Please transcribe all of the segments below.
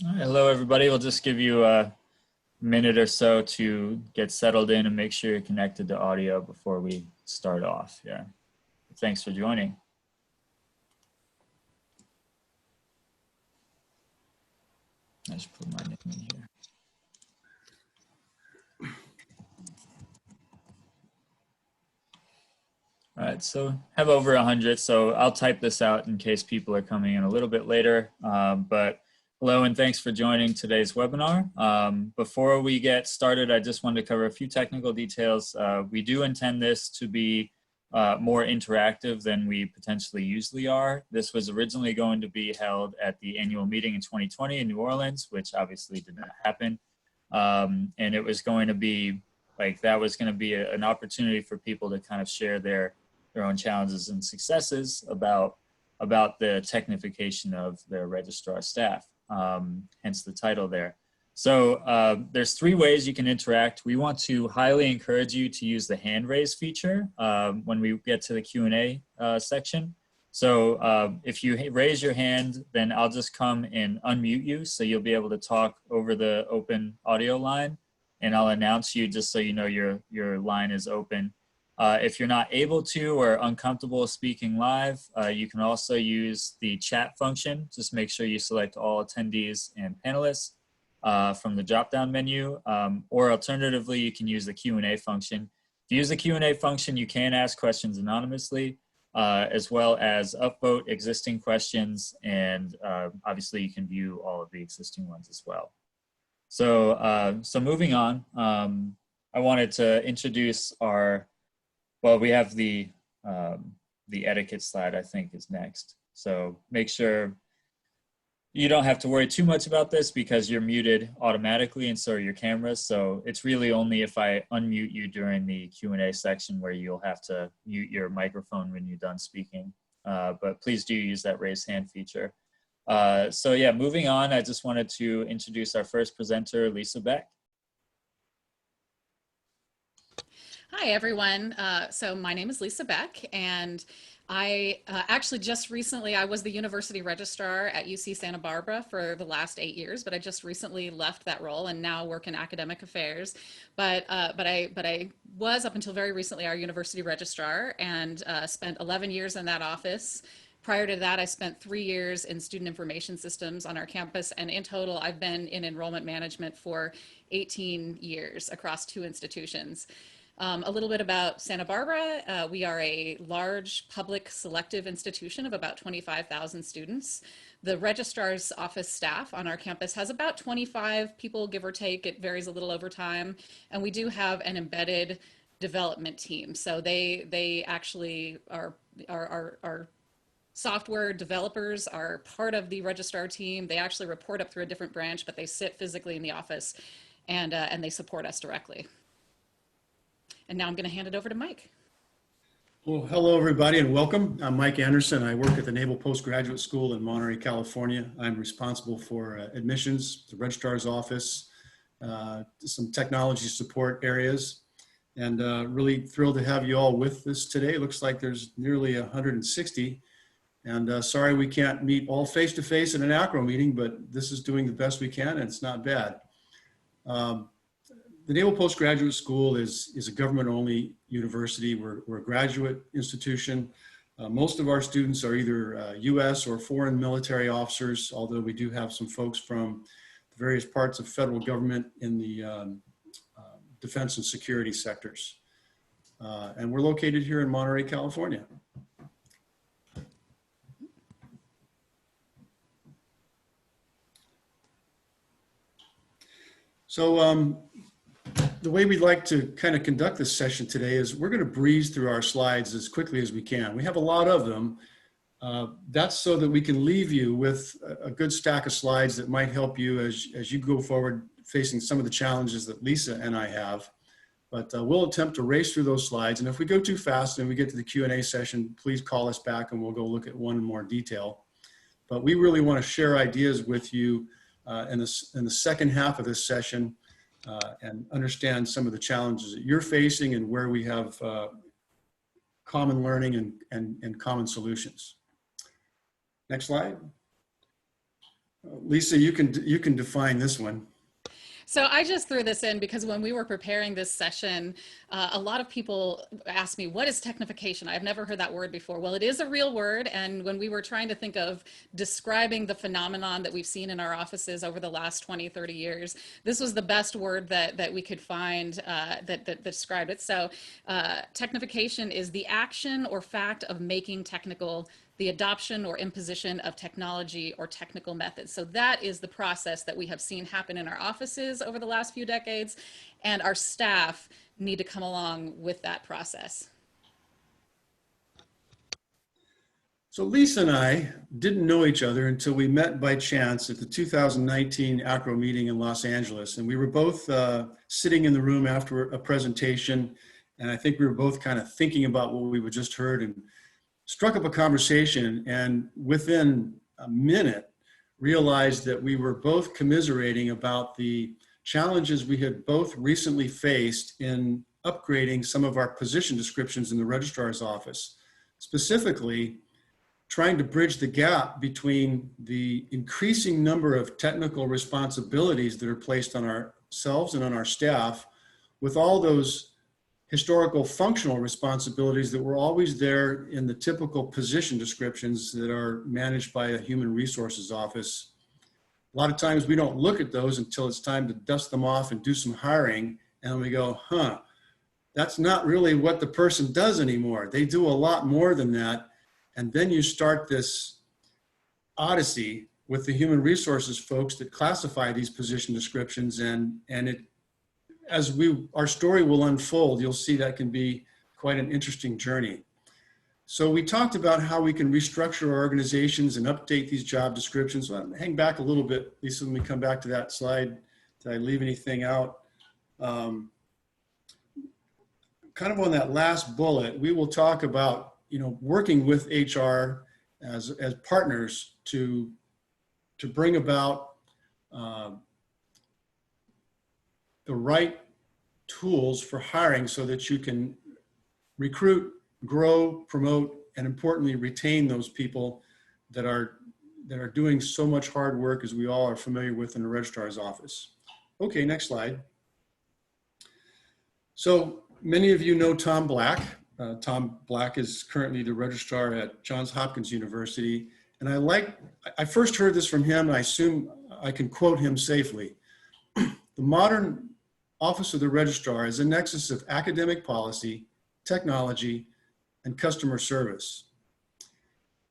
All right, hello, everybody. We'll just give you a minute or so to get settled in and make sure you're connected to audio before we start off. Yeah. Thanks for joining. I just put my name in here. All right, so have over 100. So I'll type this out in case people are coming in a little bit later. But hello and thanks for joining today's webinar. Before we get started, I just wanted to cover a few technical details. We do intend this to be more interactive than we potentially usually are. This was originally going to be held at the annual meeting in 2020 in New Orleans, which obviously did not happen. And it was going to be that was going to be an opportunity for people to kind of share their own challenges and successes about the technification of their registrar staff, hence the title there. So there's 3 ways you can interact. We want to highly encourage you to use the hand raise feature when we get to the Q&A section. So if you raise your hand, then I'll just come and unmute you, so you'll be able to talk over the open audio line, and I'll announce you just so you know your line is open. If you're not able to or uncomfortable speaking live, you can also use the chat function. Just make sure you select all attendees and panelists from the drop-down menu, or alternatively, you can use the Q&A function. If you use the Q&A function, you can ask questions anonymously, as well as upvote existing questions, and obviously you can view all of the existing ones as well. So, so moving on, I wanted to introduce we have the etiquette slide, I think, is next. So make sure you don't have to worry too much about this because you're muted automatically and so are your cameras. So it's really only if I unmute you during the Q&A section where you'll have to mute your microphone when you're done speaking. But please do use that raise hand feature. So yeah, moving on, I just wanted to introduce our first presenter, Lisa Beck. Hi, everyone. So my name is Lisa Beck, and I actually just recently, I was the university registrar at UC Santa Barbara for the last 8 years, but I just recently left that role and now work in academic affairs. But I was, up until very recently, our university registrar, and spent 11 years in that office. Prior to that, I spent 3 years in student information systems on our campus, and in total, I've been in enrollment management for 18 years across 2 institutions. A little bit about Santa Barbara. We are a large public selective institution of about 25,000 students. The registrar's office staff on our campus has about 25 people, give or take. It varies a little over time. And we do have an embedded development team. So they actually are software developers are part of the registrar team. They actually report up through a different branch, but they sit physically in the office and they support us directly. And now I'm going to hand it over to Mike. Well, hello, everybody, and welcome. I'm Mike Anderson. I work at the Naval Postgraduate School in Monterey, California. I'm responsible for admissions, the registrar's office, some technology support areas, and really thrilled to have you all with us today. It looks like there's nearly 160, and sorry we can't meet all face-to-face in an ACRO meeting, but this is doing the best we can, and it's not bad. The Naval Postgraduate School is a government-only university. We're a graduate institution. Most of our students are either U.S. or foreign military officers, although we do have some folks from the various parts of federal government in the defense and security sectors. And we're located here in Monterey, California. So, the way we'd like to kind of conduct this session today is we're going to breeze through our slides as quickly as we can. We have a lot of them. That's so that we can leave you with a good stack of slides that might help you as you go forward facing some of the challenges that Lisa and I have. But we'll attempt to race through those slides. And if we go too fast and we get to the Q&A session, please call us back and we'll go look at one in more detail. But we really want to share ideas with you in the second half of this session. And understand some of the challenges that you're facing and where we have common learning and common solutions. Next slide. Lisa, you can define this one. So I just threw this in because when we were preparing this session, a lot of people asked me, what is technification? I've never heard that word before. Well, it is a real word. And when we were trying to think of describing the phenomenon that we've seen in our offices over the last 20, 30 years, this was the best word that we could find that described it. So technification is the action or fact of making technical the adoption or imposition of technology or technical methods. So that is the process that we have seen happen in our offices over the last few decades, and our staff need to come along with that process. So Lisa and I didn't know each other until we met by chance at the 2019 ACRO meeting in Los Angeles. And we were both sitting in the room after a presentation. And I think we were both kind of thinking about what we just heard and struck up a conversation, and within a minute realized that we were both commiserating about the challenges we had both recently faced in upgrading some of our position descriptions in the registrar's office, specifically trying to bridge the gap between the increasing number of technical responsibilities that are placed on ourselves and on our staff with all those historical functional responsibilities that were always there in the typical position descriptions that are managed by a human resources office. A lot of times we don't look at those until it's time to dust them off and do some hiring. And we go, that's not really what the person does anymore. They do a lot more than that. And then you start this odyssey with the human resources folks that classify these position descriptions, and it, as our story will unfold, you'll see that can be quite an interesting journey. So we talked about how we can restructure our organizations and update these job descriptions. Well, hang back a little bit, Lisa, when we come back to that slide. Did I leave anything out? Kind of on that last bullet, we will talk about, working with HR as partners to bring about the right tools for hiring so that you can recruit, grow, promote, and importantly, retain those people that are doing so much hard work, as we all are familiar with in the registrar's office. Okay, next slide. So many of you know Tom Black. Tom Black is currently the registrar at Johns Hopkins University. And I first heard this from him, and I assume I can quote him safely. The modern Office of the Registrar is a nexus of academic policy, technology, and customer service.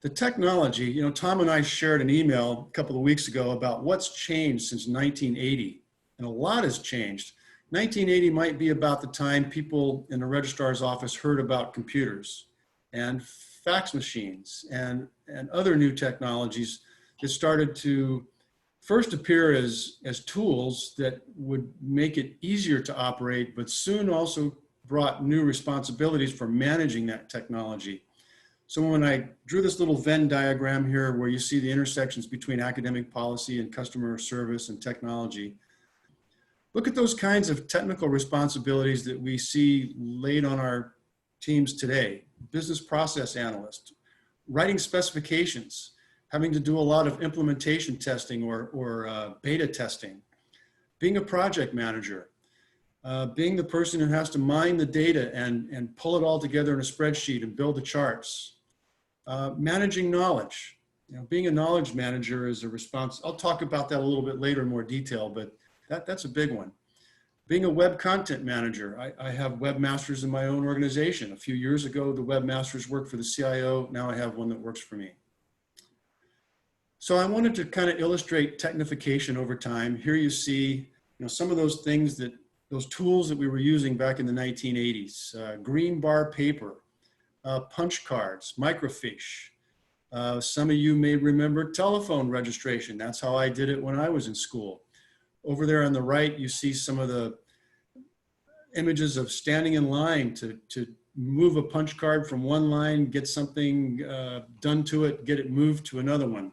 The technology, Tom and I shared an email a couple of weeks ago about what's changed since 1980, and a lot has changed. 1980 might be about the time people in the registrar's office heard about computers and fax machines and other new technologies that started to first appear as tools that would make it easier to operate, but soon also brought new responsibilities for managing that technology. So when I drew this little Venn diagram here where you see the intersections between academic policy and customer service and technology, look at those kinds of technical responsibilities that we see laid on our teams today. Business process analyst, writing specifications, having to do a lot of implementation testing or beta testing, being a project manager, being the person who has to mine the data and pull it all together in a spreadsheet and build the charts, managing knowledge. Being a knowledge manager is a response. I'll talk about that a little bit later in more detail, but that's a big one. Being a web content manager. I have webmasters in my own organization. A few years ago, the webmasters worked for the CIO. Now I have one that works for me. So I wanted to kind of illustrate technification over time. Here you see, some of those things those tools that we were using back in the 1980s, green bar paper, punch cards, microfiche. Some of you may remember telephone registration. That's how I did it when I was in school. Over there on the right, you see some of the images of standing in line to move a punch card from one line, get something done to it, get it moved to another one.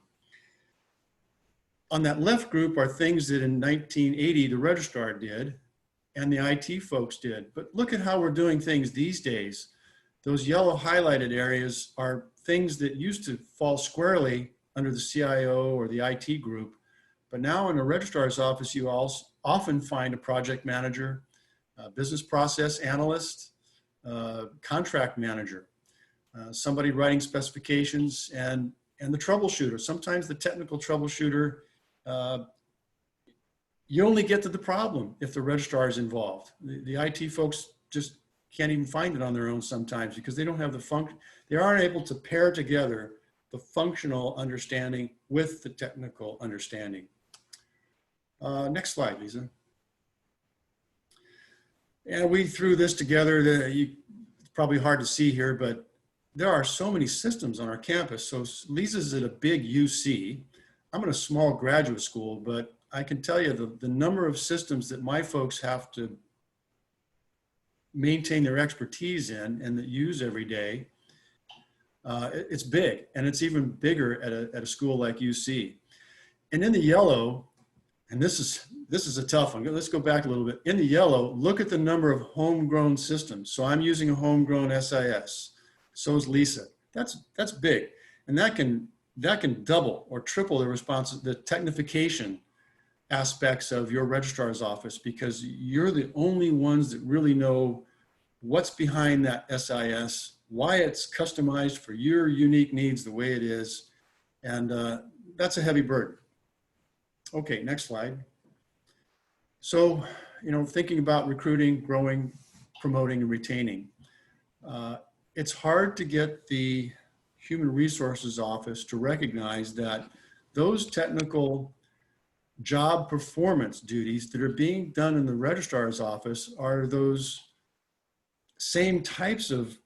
On that left group are things that in 1980 the registrar did and the IT folks did. But look at how we're doing things these days. Those yellow highlighted areas are things that used to fall squarely under the CIO or the IT group, But now in a registrar's office, you also often find a project manager, a business process analyst, contract manager, somebody writing specifications, and the troubleshooter. Sometimes the technical troubleshooter, you only get to the problem if the registrar is involved. The IT folks just can't even find it on their own sometimes because they don't have the function. They aren't able to pair together the functional understanding with the technical understanding. Next slide, Lisa. And we threw this together. It's probably hard to see here, but there are so many systems on our campus. So Lisa's at a big UC. I'm in a small graduate school, but I can tell you the number of systems that my folks have to maintain their expertise in and that use every day, it's big, and it's even bigger at a school like UC. And in the yellow, and this is a tough one. Let's go back a little bit. In the yellow, look at the number of homegrown systems. So I'm using a homegrown SIS. So is Lisa. That's big, and that can double or triple the technification aspects of your registrar's office, because you're the only ones that really know what's behind that SIS, why it's customized for your unique needs the way it is, and that's a heavy burden. Okay, next slide. So, thinking about recruiting, growing, promoting, and retaining. It's hard to get the Human Resources Office to recognize that those technical job performance duties that are being done in the registrar's office are those same types of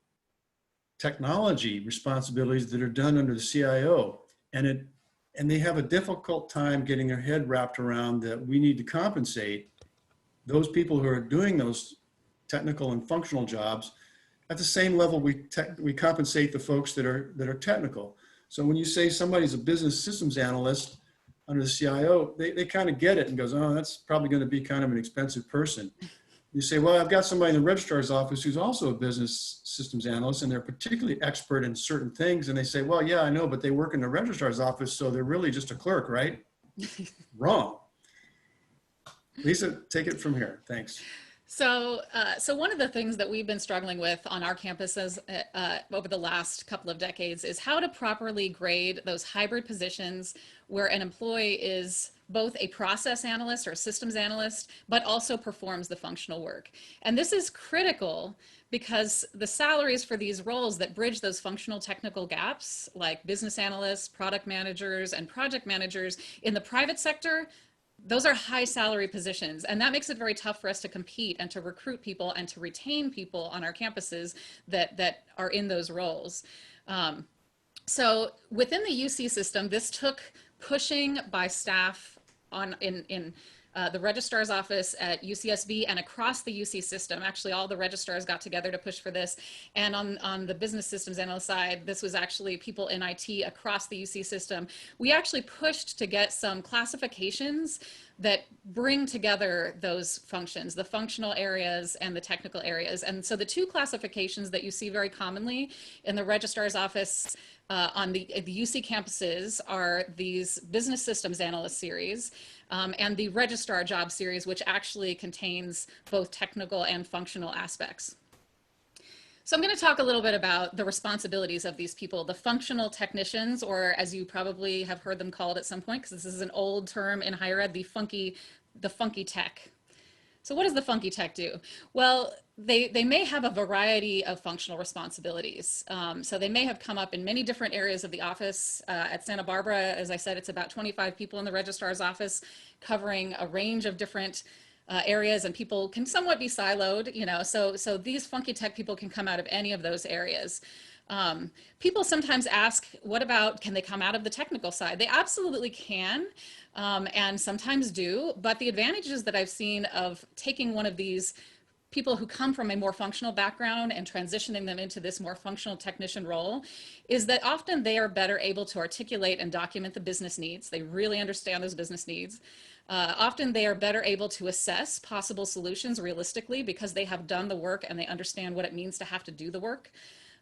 technology responsibilities that are done under the CIO. And they have a difficult time getting their head wrapped around that we need to compensate those people who are doing those technical and functional jobs at the same level we compensate the folks that are technical. So when you say somebody's a business systems analyst under the CIO, they kind of get it and goes, oh, that's probably going to be kind of an expensive person. You say, well, I've got somebody in the registrar's office who's also a business systems analyst, and they're particularly expert in certain things. And they say, well, yeah, I know, but they work in the registrar's office, so they're really just a clerk, right? Wrong. Lisa, take it from here. Thanks. So one of the things that we've been struggling with on our campuses over the last couple of decades is how to properly grade those hybrid positions where an employee is both a process analyst or a systems analyst, but also performs the functional work. And this is critical because the salaries for these roles that bridge those functional technical gaps, like business analysts, product managers, and project managers in the private sector, those are high salary positions, and that makes it very tough for us to compete and to recruit people and to retain people on our campuses that are in those roles. So within the UC system, this took pushing by staff in the registrar's office at UCSB and across the UC system. Actually, all the registrars got together to push for this. And on the business systems analyst side, this was actually people in IT across the UC system. We actually pushed to get some classifications that bring together those functions, the functional areas and the technical areas. And so the two classifications that you see very commonly in the registrar's office on the UC campuses are these business systems analyst series and the registrar job series, which actually contains both technical and functional aspects. So I'm going to talk a little bit about the responsibilities of these people, the functional technicians, or as you probably have heard them called at some point, because this is an old term in higher ed, the funky tech. So what does the funky tech do? Well, they may have a variety of functional responsibilities. So they may have come up in many different areas of the office. At Santa Barbara, as I said, it's about 25 people in the registrar's office covering a range of different areas, and people can somewhat be siloed, so these funky tech people can come out of any of those areas. People sometimes ask, what about, can they come out of the technical side? They absolutely can, and sometimes do, but the advantages that I've seen of taking one of these people who come from a more functional background and transitioning them into this more functional technician role is that often they are better able to articulate and document the business needs. They really understand those business needs. Often they are better able to assess possible solutions realistically because they have done the work and they understand what it means to have to do the work.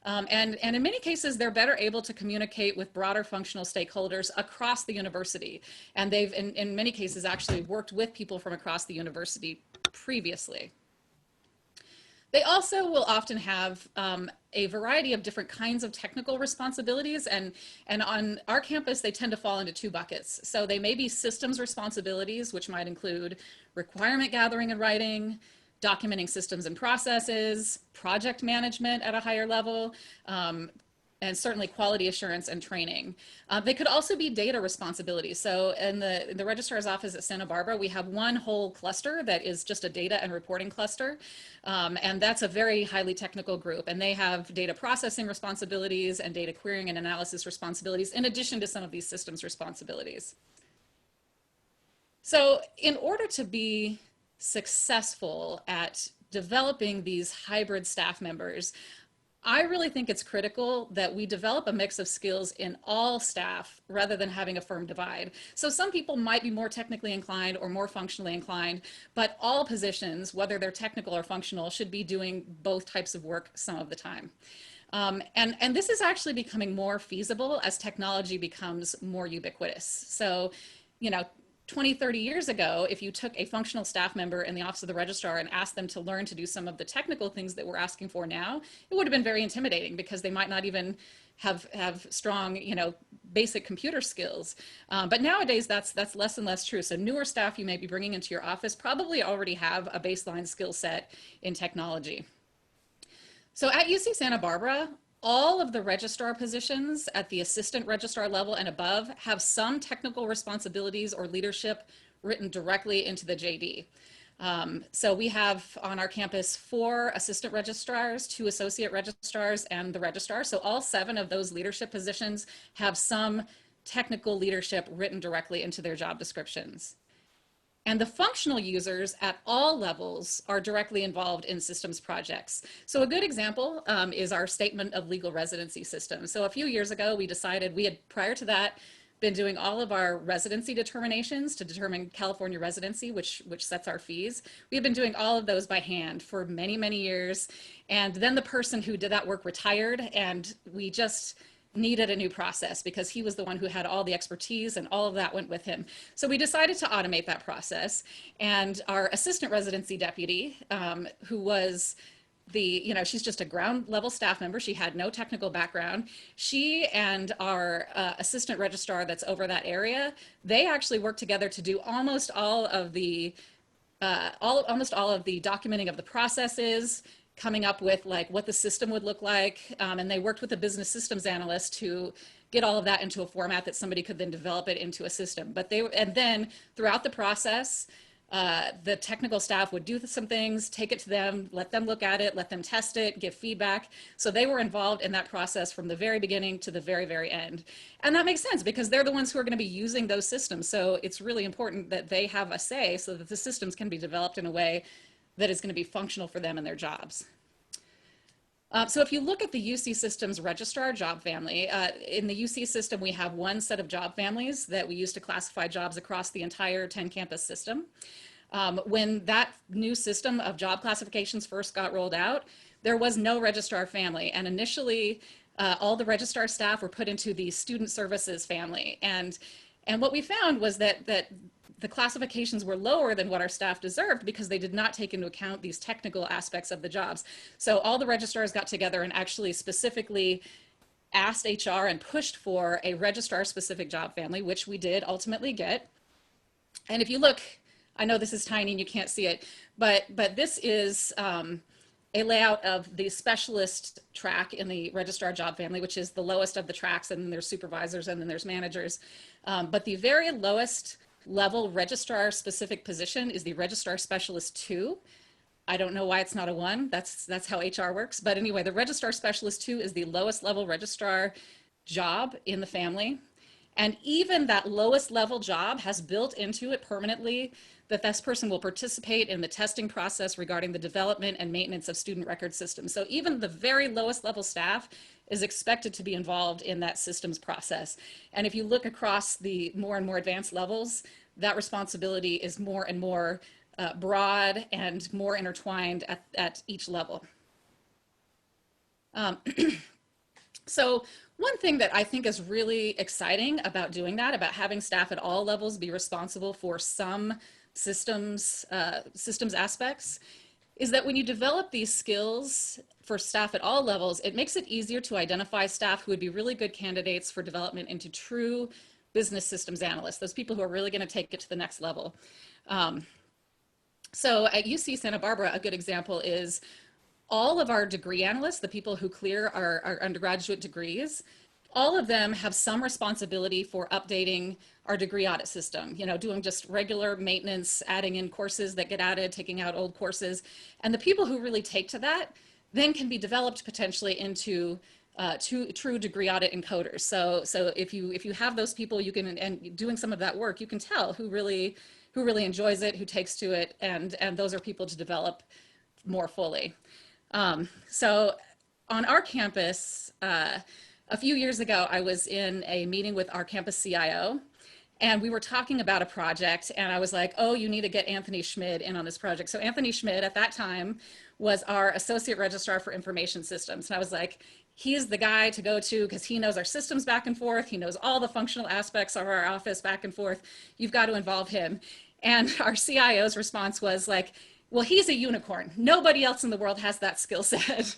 And in many cases, they're better able to communicate with broader functional stakeholders across the university. And they've, in many cases, actually worked with people from across the university previously. They also will often have a variety of different kinds of technical responsibilities, and on our campus, they tend to fall into two buckets. So they may be systems responsibilities, which might include requirement gathering and writing, documenting systems and processes, project management at a higher level, and certainly quality assurance and training. They could also be data responsibilities. So in the Registrar's office at Santa Barbara, we have one whole cluster that is just a data and reporting cluster. And that's a very highly technical group. And they have data processing responsibilities and data querying and analysis responsibilities, in addition to some of these systems responsibilities. So in order to be successful at developing these hybrid staff members, I really think it's critical that we develop a mix of skills in all staff rather than having a firm divide. So some people might be more technically inclined or more functionally inclined, but all positions, whether they're technical or functional, should be doing both types of work some of the time. And this is actually becoming more feasible as technology becomes more ubiquitous. So, 20, 30 years ago, if you took a functional staff member in the Office of the Registrar and asked them to learn to do some of the technical things that we're asking for now, it would have been very intimidating because they might not even have strong, basic computer skills. But nowadays, that's less and less true. So newer staff you may be bringing into your office probably already have a baseline skill set in technology. So at UC Santa Barbara, all of the registrar positions at the assistant registrar level and above have some technical responsibilities or leadership written directly into the JD. So we have on our campus 4 assistant registrars, 2 associate registrars, and the registrar. So all 7 of those leadership positions have some technical leadership written directly into their job descriptions. And the functional users at all levels are directly involved in systems projects. So a good example is our statement of legal residency system. So a few years ago, we decided, we had prior to that been doing all of our residency determinations to determine California residency, which sets our fees. We have been doing all of those by hand for many, many years. And then the person who did that work retired, and we just needed a new process because he was the one who had all the expertise and all of that went with him. So we decided to automate that process. And our assistant residency deputy, who was she's just a ground level staff member. She had no technical background. She and our assistant registrar that's over that area, they actually worked together to do almost all of the documenting of the processes, coming up with like what the system would look like. And they worked with a business systems analyst to get all of that into a format that somebody could then develop it into a system. And then throughout the process, the technical staff would do some things, take it to them, let them look at it, let them test it, give feedback. So they were involved in that process from the very beginning to the very, very end. And that makes sense because they're the ones who are going to be using those systems. So it's really important that they have a say so that the systems can be developed in a way that is going to be functional for them and their jobs. So if you look at the UC Systems registrar job family, in the UC system, we have one set of job families that we use to classify jobs across the entire 10 campus system. When that new system of job classifications first got rolled out, there was no registrar family. And initially, all the registrar staff were put into the student services family. And what we found was that the classifications were lower than what our staff deserved because they did not take into account these technical aspects of the jobs. So all the registrars got together and actually specifically asked HR and pushed for a registrar specific job family, which we did ultimately get. And if you look, I know this is tiny and you can't see it, but this is a layout of the specialist track in the registrar job family, which is the lowest of the tracks, and then there's supervisors and then there's managers. But the very lowest level registrar specific position is the registrar specialist 2. I don't know why it's not a 1. That's how HR works. But anyway, the registrar specialist 2 is the lowest level registrar job in the family. And even that lowest level job has built into it permanently that this person will participate in the testing process regarding the development and maintenance of student record systems. So even the very lowest level staff is expected to be involved in that systems process. And if you look across the more and more advanced levels, that responsibility is more and more broad and more intertwined at each level. So one thing that I think is really exciting about doing that, about having staff at all levels be responsible for some systems aspects, is that when you develop these skills for staff at all levels, it makes it easier to identify staff who would be really good candidates for development into true business systems analysts, those people who are really going to take it to the next level. So at UC Santa Barbara, a good example is all of our degree analysts, the people who clear our undergraduate degrees, all of them have some responsibility for updating our degree audit system, you know, doing just regular maintenance, adding in courses that get added, taking out old courses. And the people who really take to that then can be developed potentially into true degree audit encoders. So if you have those people, you can, and doing some of that work, you can tell who really enjoys it, who takes to it, and those are people to develop more fully. So on our campus, a few years ago, I was in a meeting with our campus CIO, and we were talking about a project, and I was like, oh, you need to get Anthony Schmid in on this project. So Anthony Schmid at that time was our associate registrar for information systems. And I was like, he's the guy to go to because he knows our systems back and forth. He knows all the functional aspects of our office back and forth. You've got to involve him. And our CIO's response was like, well, he's a unicorn. Nobody else in the world has that skill set.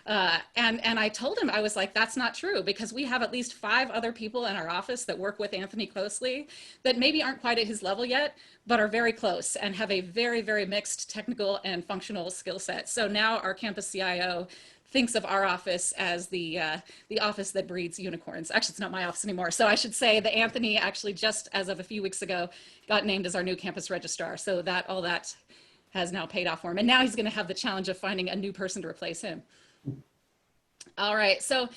And I told him, I was like, that's not true, because we have at least 5 other people in our office that work with Anthony closely that maybe aren't quite at his level yet, but are very close and have a very, very mixed technical and functional skill set. So now our campus CIO thinks of our office as the office that breeds unicorns. Actually, it's not my office anymore. So I should say that Anthony actually just as of a few weeks ago got named as our new campus registrar. So that all that has now paid off for him. And now he's going to have the challenge of finding a new person to replace him. All right, so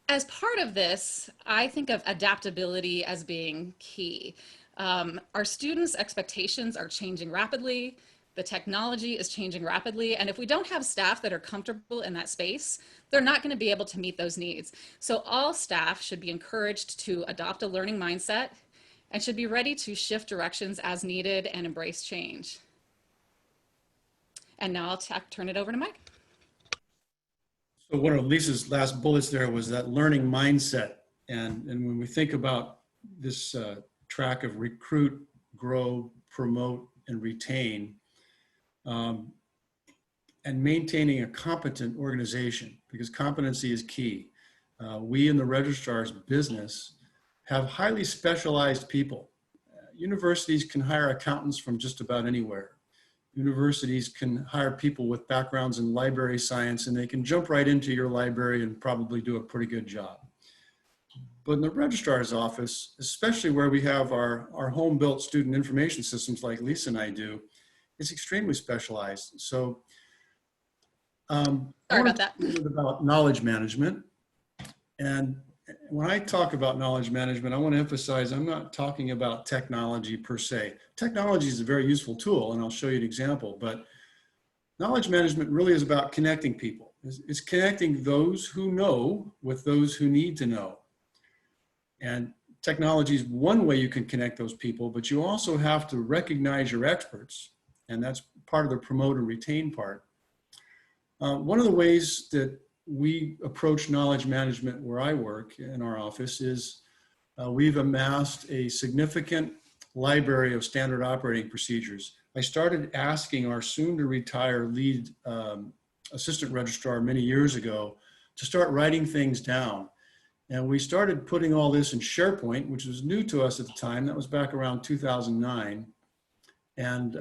as part of this, I think of adaptability as being key. Our students' expectations are changing rapidly. The technology is changing rapidly. And if we don't have staff that are comfortable in that space, they're not going to be able to meet those needs. So all staff should be encouraged to adopt a learning mindset and should be ready to shift directions as needed and embrace change. And now I'll turn it over to Mike. So one of Lisa's last bullets there was that learning mindset. And when we think about this track of recruit, grow, promote, and retain, and maintaining a competent organization, because competency is key. We in the registrar's business have highly specialized people. Universities can hire accountants from just about anywhere. Universities can hire people with backgrounds in library science, and they can jump right into your library and probably do a pretty good job. But in the registrar's office, especially where we have our home-built student information systems like Lisa and I do, it's extremely specialized. So sorry about that. About knowledge management. And when I talk about knowledge management, I want to emphasize I'm not talking about technology per se. Technology is a very useful tool, and I'll show you an example, but knowledge management really is about connecting people. It's connecting those who know with those who need to know. And technology is one way you can connect those people, but you also have to recognize your experts, and that's part of the promote and retain part. One of the ways that we approach knowledge management where I work in our office is we've amassed a significant library of standard operating procedures. I started asking our soon to retire lead assistant registrar many years ago to start writing things down. And we started putting all this in SharePoint, which was new to us at the time. That was back around 2009. And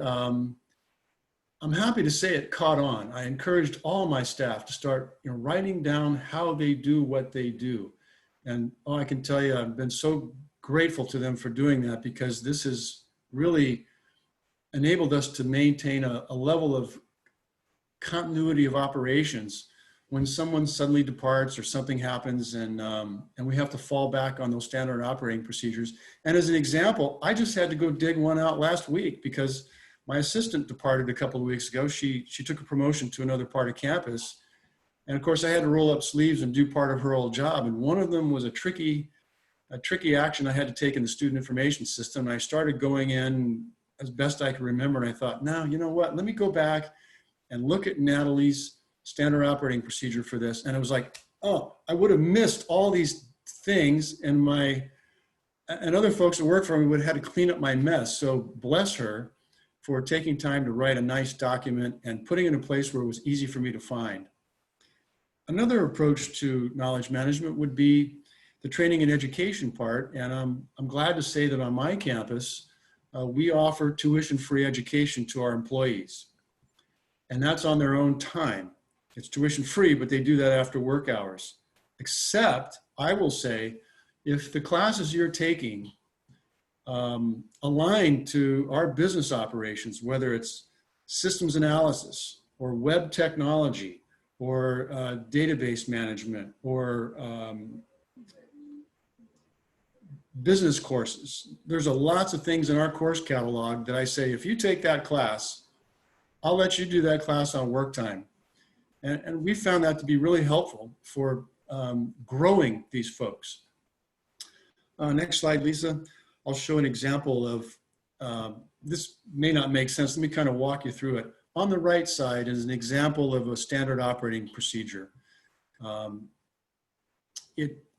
I'm happy to say it caught on. I encouraged all my staff to start writing down how they do what they do. And I can tell you, I've been so grateful to them for doing that, because this has really enabled us to maintain a level of continuity of operations when someone suddenly departs or something happens, and we have to fall back on those standard operating procedures. And as an example, I just had to go dig one out last week because my assistant departed a couple of weeks ago. She took a promotion to another part of campus. And of course I had to roll up sleeves and do part of her old job. And one of them was a tricky action I had to take in the student information system. And I started going in as best I could remember. And I thought, now, you know what, let me go back and look at Natalie's standard operating procedure for this. And it was like, oh, I would have missed all these things, and other folks that work for me would have had to clean up my mess. So bless her for taking time to write a nice document and putting it in a place where it was easy for me to find. Another approach to knowledge management would be the training and education part. And I'm glad to say that on my campus, we offer tuition-free education to our employees. And that's on their own time. It's tuition-free, but they do that after work hours. Except, I will say, if the classes you're taking align to our business operations, whether it's systems analysis or web technology or database management or business courses, there's lots of things in our course catalog that I say, if you take that class, I'll let you do that class on work time. And we found that to be really helpful for growing these folks. Next slide, Lisa. I'll show an example of, this may not make sense. Let me kind of walk you through it. On the right side is an example of a standard operating procedure.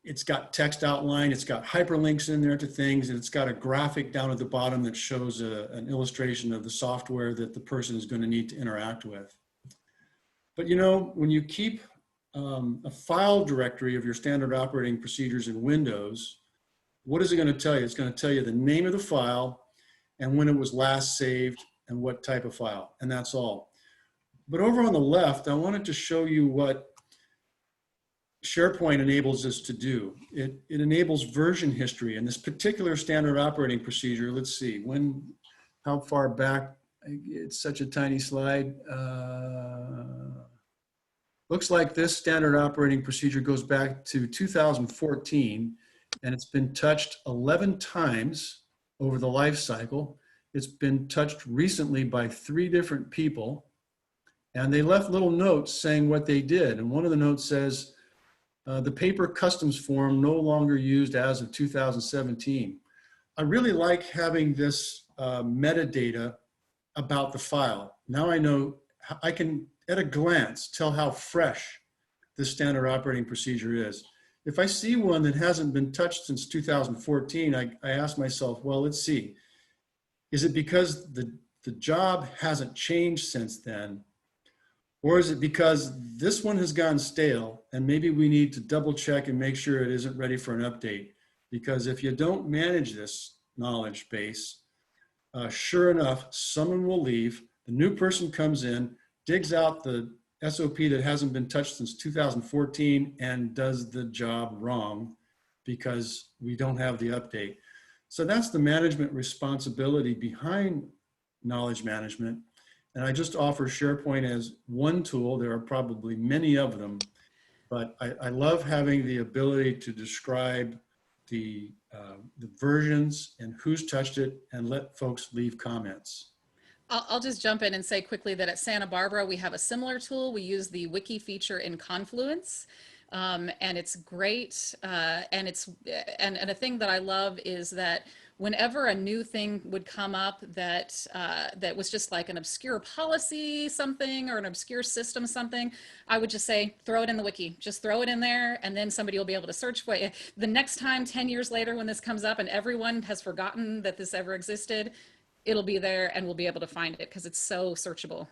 It's got text outline, it's got hyperlinks in there to things, and it's got a graphic down at the bottom that shows an illustration of the software that the person is going to need to interact with. But you know, when you keep a file directory of your standard operating procedures in Windows, what is it going to tell you? It's going to tell you the name of the file and when it was last saved and what type of file, and that's all. But over on the left, I wanted to show you what SharePoint enables us to do. It enables version history, and this particular standard operating procedure, let's see, how far back, it's such a tiny slide. Looks like this standard operating procedure goes back to 2014, and it's been touched 11 times over the life cycle. It's been touched recently by 3 different people, and they left little notes saying what they did. And one of the notes says, the paper customs form no longer used as of 2017. I really like having this metadata about the file. Now I know, I can at a glance tell how fresh this standard operating procedure is. If I see one that hasn't been touched since 2014, I ask myself, well, let's see. Is it because the job hasn't changed since then? Or is it because this one has gone stale and maybe we need to double check and make sure it isn't ready for an update? Because if you don't manage this knowledge base, sure enough, someone will leave, the new person comes in, digs out the SOP that hasn't been touched since 2014 and does the job wrong because we don't have the update. So that's the management responsibility behind knowledge management. And I just offer SharePoint as one tool. There are probably many of them, but I love having the ability to describe the versions and who's touched it and let folks leave comments. I'll just jump in and say quickly that at Santa Barbara, we have a similar tool. We use the wiki feature in Confluence. And it's great. And a thing that I love is that whenever a new thing would come up that that was just like an obscure policy something or an obscure system something, I would just say, throw it in the wiki, just throw it in there, and then somebody will be able to search for it. The next time, 10 years later, when this comes up and everyone has forgotten that this ever existed, it'll be there and we'll be able to find it because it's so searchable.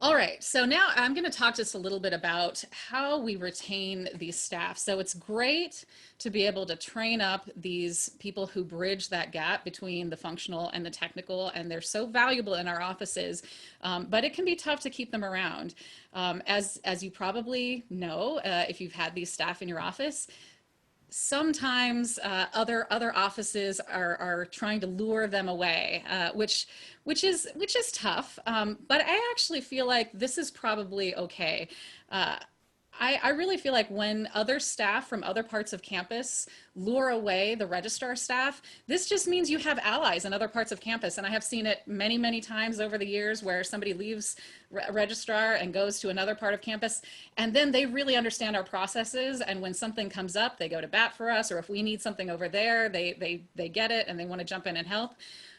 All right, so now I'm going to talk just a little bit about how we retain these staff. So it's great to be able to train up these people who bridge that gap between the functional and the technical, and they're so valuable in our offices, but it can be tough to keep them around. As you probably know, if you've had these staff in your office, sometimes other offices are trying to lure them away, which is tough. But I actually feel like this is probably okay. I really feel like when other staff from other parts of campus lure away the registrar staff, this just means you have allies in other parts of campus. And I have seen it many, many times over the years where somebody leaves registrar and goes to another part of campus, and then they really understand our processes. And when something comes up, they go to bat for us, or if we need something over there, they get it and they want to jump in and help.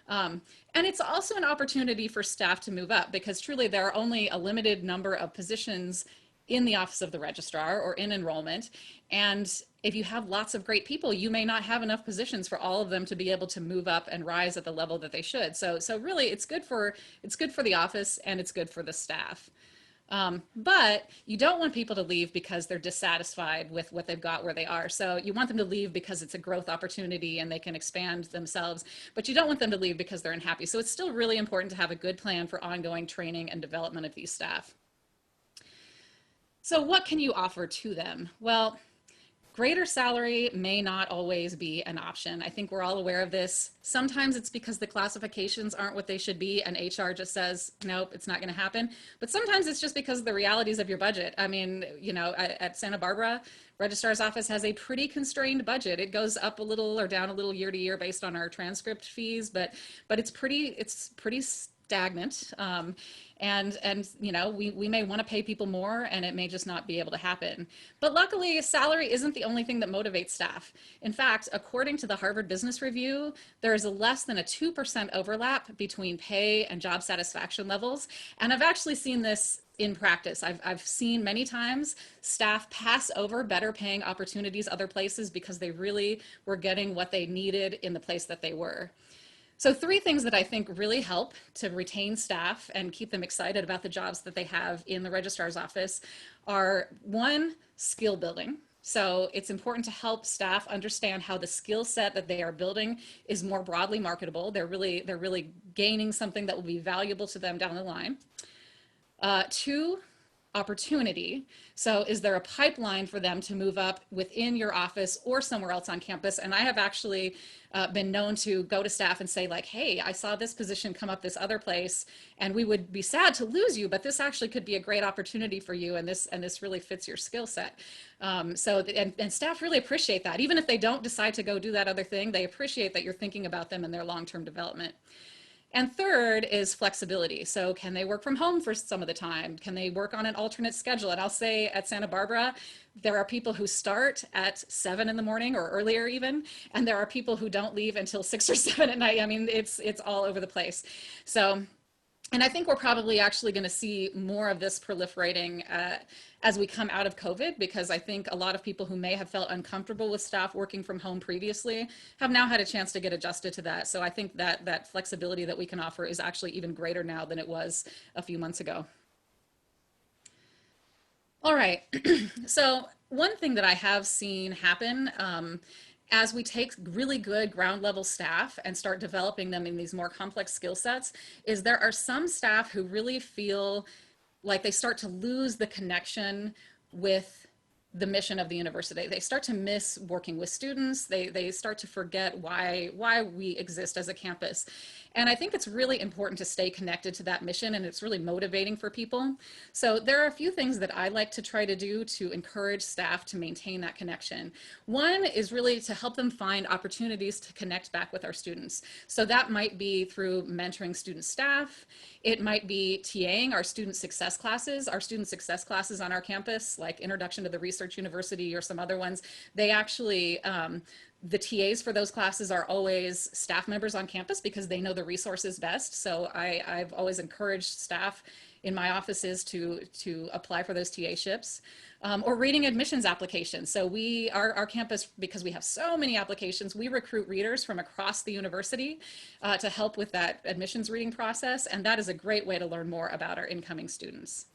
And it's also an opportunity for staff to move up, because truly there are only a limited number of positions in the office of the registrar or in enrollment. And if you have lots of great people, you may not have enough positions for all of them to be able to move up and rise at the level that they should. So really it's good for the office, and it's good for the staff. But you don't want people to leave because they're dissatisfied with what they've got where they are. So you want them to leave because it's a growth opportunity and they can expand themselves, but you don't want them to leave because they're unhappy. So it's still really important to have a good plan for ongoing training and development of these staff. So what can you offer to them? Well, greater salary may not always be an option. I think we're all aware of this. Sometimes it's because the classifications aren't what they should be and HR just says, nope, it's not gonna happen. But sometimes it's just because of the realities of your budget. I mean, you know, at Santa Barbara, Registrar's office has a pretty constrained budget. It goes up a little or down a little year to year based on our transcript fees, but it's pretty stagnant. And you know, we may want to pay people more, and it may just not be able to happen. But luckily, salary isn't the only thing that motivates staff. In fact, according to the Harvard Business Review, there is a less than a 2% overlap between pay and job satisfaction levels. And I've actually seen this in practice. I've seen many times staff pass over better paying opportunities other places because they really were getting what they needed in the place that they were. So 3 things that I think really help to retain staff and keep them excited about the jobs that they have in the registrar's office are: 1, skill building. So it's important to help staff understand how the skill set that they are building is more broadly marketable. They're really gaining something that will be valuable to them down the line. 2, opportunity. So is there a pipeline for them to move up within your office or somewhere else on campus? And I have actually been known to go to staff and say, like, hey, I saw this position come up this other place, and we would be sad to lose you, but this actually could be a great opportunity for you, and this really fits your skill set. And staff really appreciate that. Even if they don't decide to go do that other thing, they appreciate that you're thinking about them and their long-term development. And 3rd is flexibility. So can they work from home for some of the time? Can they work on an alternate schedule? And I'll say at Santa Barbara, there are people who start at 7 in the morning or earlier even, and there are people who don't leave until 6 or 7 at night. I mean, it's all over the place. So, and I think we're probably actually going to see more of this proliferating as we come out of COVID, because I think a lot of people who may have felt uncomfortable with staff working from home previously have now had a chance to get adjusted to that. So I think that flexibility that we can offer is actually even greater now than it was a few months ago. All right, so one thing that I have seen happen as we take really good ground level staff and start developing them in these more complex skill sets is there are some staff who really feel like they start to lose the connection with the mission of the university. They start to miss working with students. They start to forget why we exist as a campus. And I think it's really important to stay connected to that mission, and it's really motivating for people. So there are a few things that I like to try to do to encourage staff to maintain that connection. One is really to help them find opportunities to connect back with our students. So that might be through mentoring student staff. It might be TAing our student success classes. Our student success classes on our campus, like Introduction to the Research University or some other ones, they actually, the TAs for those classes are always staff members on campus because they know the resources best. So I've always encouraged staff in my offices to apply for those TA-ships. Or reading admissions applications. So our campus, because we have so many applications, we recruit readers from across the university to help with that admissions reading process. And that is a great way to learn more about our incoming students.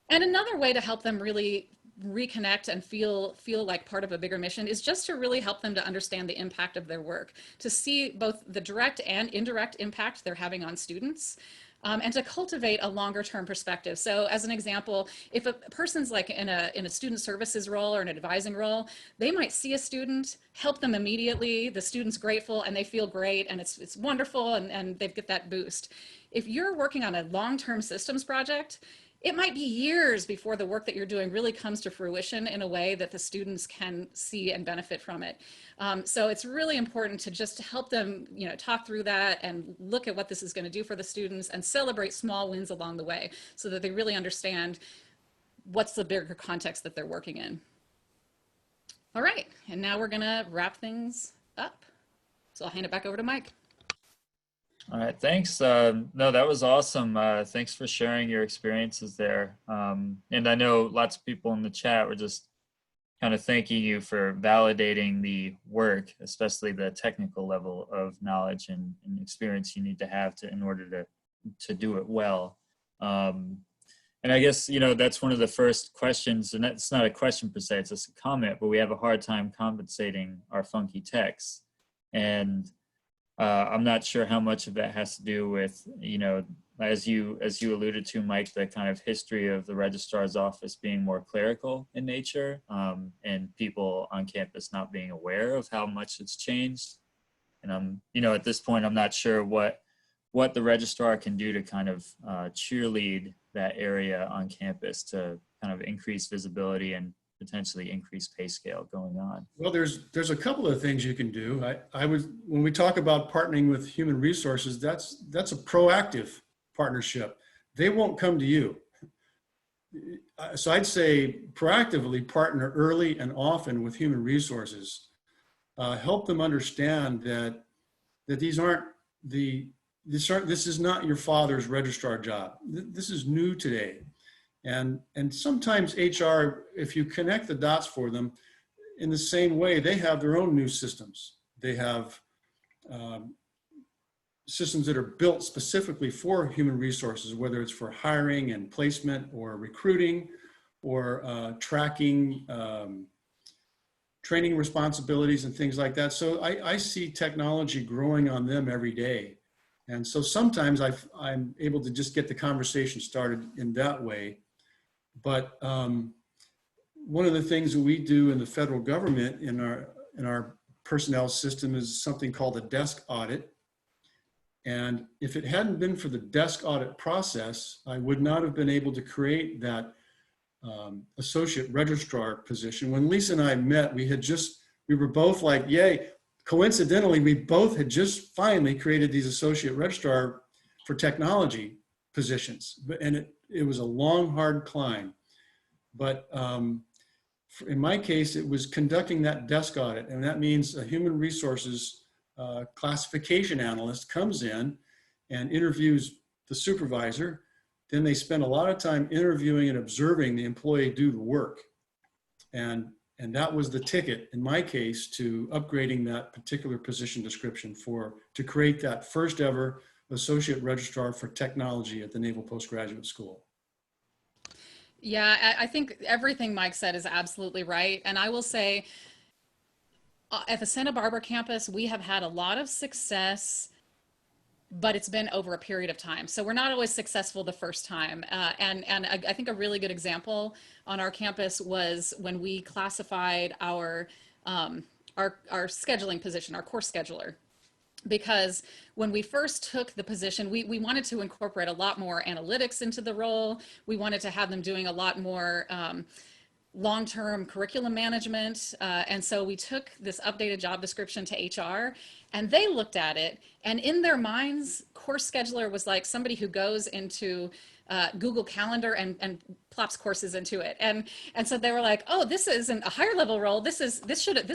And another way to help them really reconnect and feel like part of a bigger mission is just to really help them to understand the impact of their work, to see both the direct and indirect impact they're having on students. And to cultivate a longer term perspective. So as an example, if a person's like in a student services role or an advising role, they might see a student, help them immediately, the student's grateful and they feel great and it's wonderful and they get that boost. If you're working on a long-term systems project, it might be years before the work that you're doing really comes to fruition in a way that the students can see and benefit from it. So it's really important to just help them, talk through that and look at what this is going to do for the students and celebrate small wins along the way so that they really understand what's the bigger context that they're working in. All right, and now we're going to wrap things up. So I'll hand it back over to Mike. All right, thanks. No, that was awesome. Thanks for sharing your experiences there. And I know lots of people in the chat were just kind of thanking you for validating the work, especially the technical level of knowledge and experience you need to have in order to do it well. And I guess, that's one of the first questions, and it's not a question per se, it's just a comment, but we have a hard time compensating our funky texts. And I'm not sure how much of that has to do with, as you alluded to, Mike, the kind of history of the registrar's office being more clerical in nature, and people on campus not being aware of how much it's changed. And at this point, I'm not sure what the registrar can do to kind of cheerlead that area on campus to kind of increase visibility and potentially increase pay scale going on. Well, there's a couple of things you can do. When we talk about partnering with human resources, that's a proactive partnership. They won't come to you. So I'd say proactively partner early and often with human resources. Help them understand that this is not your father's registrar job. This is new today. And sometimes HR, if you connect the dots for them, in the same way, they have their own new systems. They have systems that are built specifically for human resources, whether it's for hiring and placement or recruiting or tracking training responsibilities and things like that. So I see technology growing on them every day. And so sometimes I'm able to just get the conversation started in that way. But one of the things that we do in the federal government in our personnel system is something called a desk audit. And if it hadn't been for the desk audit process, I would not have been able to create that associate registrar position. When Lisa and I met, we were both like, yay. Coincidentally, we both had just finally created these associate registrar for technology positions. And it was a long, hard climb. But in my case, it was conducting that desk audit. And that means a human resources classification analyst comes in and interviews the supervisor. Then they spend a lot of time interviewing and observing the employee do the work. And that was the ticket, in my case, to upgrading that particular position description to create that first ever associate registrar for technology at the Naval Postgraduate School. Yeah, I think everything Mike said is absolutely right. And I will say, at the Santa Barbara campus, we have had a lot of success, but it's been over a period of time. So we're not always successful the first time. And I think a really good example on our campus was when we classified our scheduling position, our course scheduler. Because when we first took the position, we wanted to incorporate a lot more analytics into the role. We wanted to have them doing a lot more long-term curriculum management. And so we took this updated job description to HR, and they looked at it, and in their minds, course scheduler was like somebody who goes into Google Calendar and plops courses into it. And so they were like, oh, this isn't a higher level role. This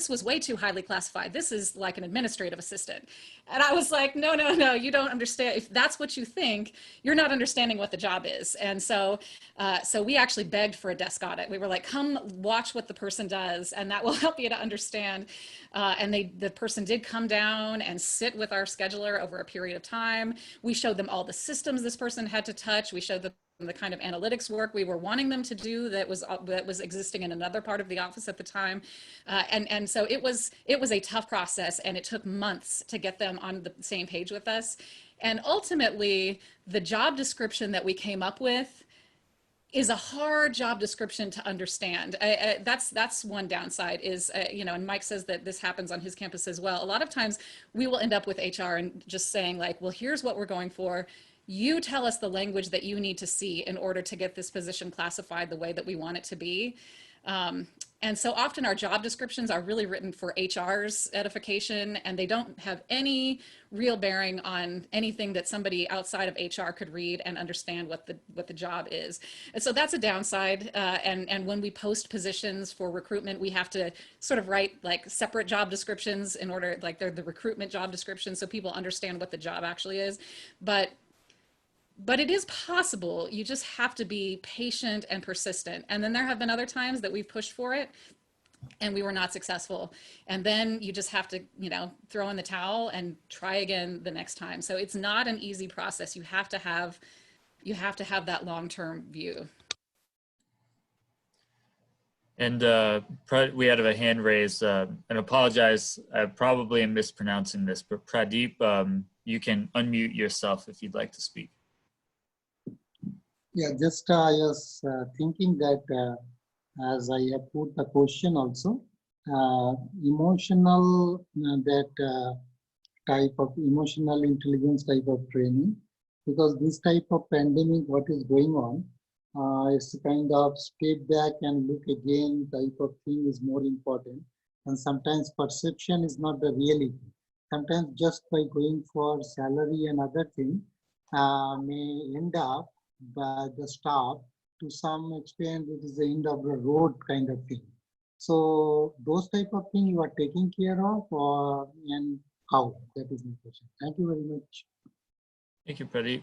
was way too highly classified. This is like an administrative assistant. And I was like, no, you don't understand. If that's what you think, you're not understanding what the job is. And so we actually begged for a desk audit. We were like, come watch what the person does, and that will help you to understand. And the person did come down and sit with our scheduler over a period of time. We showed them all the systems this person had to touch. We showed them the kind of analytics work we were wanting them to do that was existing in another part of the office at the time. And so it was a tough process, and it took months to get them on the same page with us. And ultimately, the job description that we came up with is a hard job description to understand. That's one downside is, and Mike says that this happens on his campus as well. A lot of times we will end up with HR and just saying like, well, here's what we're going for. you tell us the language that you need to see in order to get this position classified the way that we want it to be. And so often our job descriptions are really written for HR's edification, and they don't have any real bearing on anything that somebody outside of HR could read and understand what the job is. And so that's a downside. And when we post positions for recruitment, we have to sort of write like separate job descriptions in order, like they're the recruitment job descriptions, so people understand what the job actually is. But it is possible. You just have to be patient and persistent. And then there have been other times that we've pushed for it and we were not successful. And then you just have to, you know, throw in the towel and try again the next time. So it's not an easy process. You have to have that long-term view. And we had a hand raised, and apologize, I probably am mispronouncing this, but Pradeep, you can unmute yourself if you'd like to speak. Yeah, just I was thinking that as I have put the question also, emotional, type of emotional intelligence type of training, because this type of pandemic, what is going on, it's a kind of step back and look again type of thing is more important. And sometimes perception is not the reality. Sometimes just by going for salary and other thing may end up by the staff to some extent it is the end of the road kind of thing. So those type of thing you are taking care of, or and how? That is my question. Thank you very much. Thank you, Pradeep.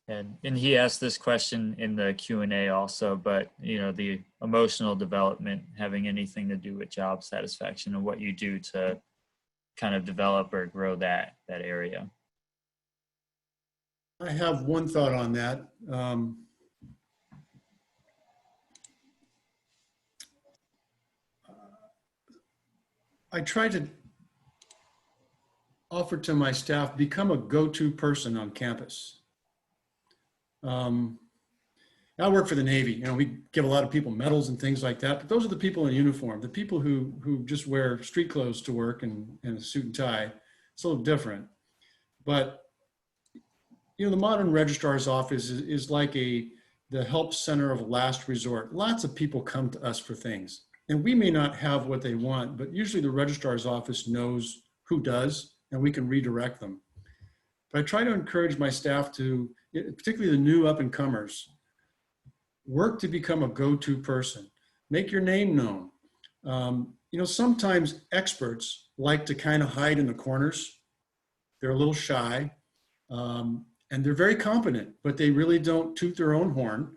And he asked this question in the Q&A also, but you know, the emotional development having anything to do with job satisfaction and what you do to kind of develop or grow that area. I have one thought on that. I try to offer to my staff, become a go-to person on campus. I work for the Navy. You know, we give a lot of people medals and things like that, but those are the people in uniform, the people who just wear street clothes to work and a suit and tie. It's a little different. But you know, the modern registrar's office is like the help center of last resort. Lots of people come to us for things, and we may not have what they want, but usually the registrar's office knows who does, and we can redirect them. But I try to encourage my staff to, particularly the new up-and-comers, work to become a go-to person. Make your name known. You know, sometimes experts like to kind of hide in the corners. They're a little shy. And they're very competent, but they really don't toot their own horn,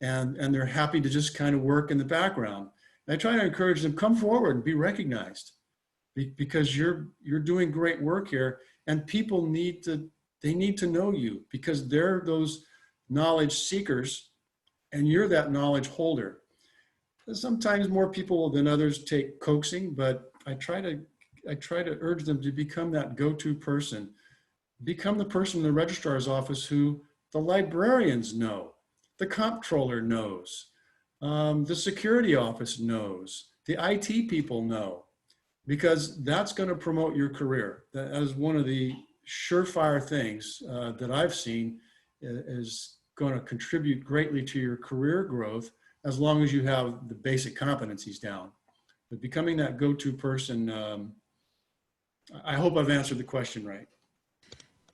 and they're happy to just kind of work in the background. And I try to encourage them, come forward and be recognized, because you're doing great work here, and people need to know you, because they're those knowledge seekers and you're that knowledge holder. Sometimes more people than others take coaxing, but I try to urge them to become that go-to person. Become the person in the registrar's office who the librarians know, the comptroller knows, the security office knows, the IT people know, because that's going to promote your career. That is one of the surefire things that I've seen is going to contribute greatly to your career growth, as long as you have the basic competencies down. But becoming that go-to person, I hope I've answered the question right.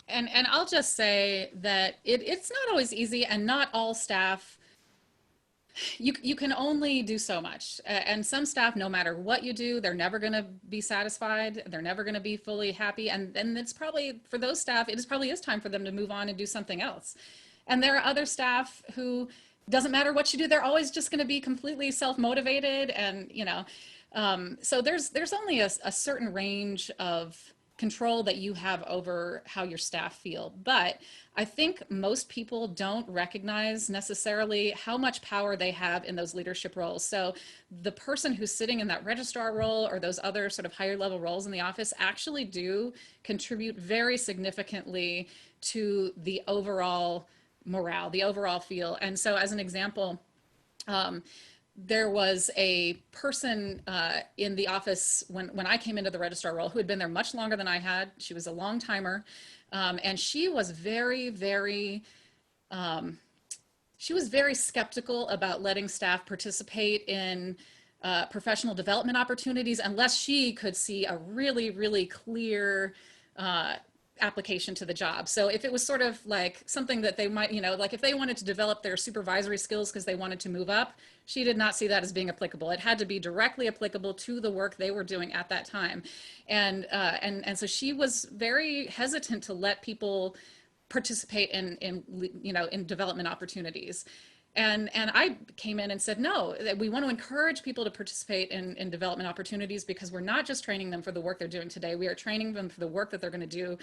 And I'll just say that it's not always easy, and not all staff, you can only do so much. And some staff, no matter what you do, they're never going to be satisfied. They're never going to be fully happy. And then it's probably, for those staff, it probably is time for them to move on and do something else. And there are other staff who, doesn't matter what you do, they're always just going to be completely self-motivated. And, you know, so there's only a certain range of control that you have over how your staff feel. But I think most people don't recognize necessarily how much power they have in those leadership roles. So the person who's sitting in that registrar role or those other sort of higher level roles in the office actually do contribute very significantly to the overall morale, the overall feel. And so as an example, there was a person in the office when I came into the registrar role who had been there much longer than I had. She was a long timer. And she was she was very skeptical about letting staff participate in professional development opportunities unless she could see a really, really clear application to the job. So if it was sort of like something that they might, like if they wanted to develop their supervisory skills because they wanted to move up, she did not see that as being applicable. It had to be directly applicable to the work they were doing at that time. And so she was very hesitant to let people participate in development opportunities. And I came in and said, no, that we want to encourage people to participate in development opportunities because we're not just training them for the work they're doing today. We are training them for the work that they're going to do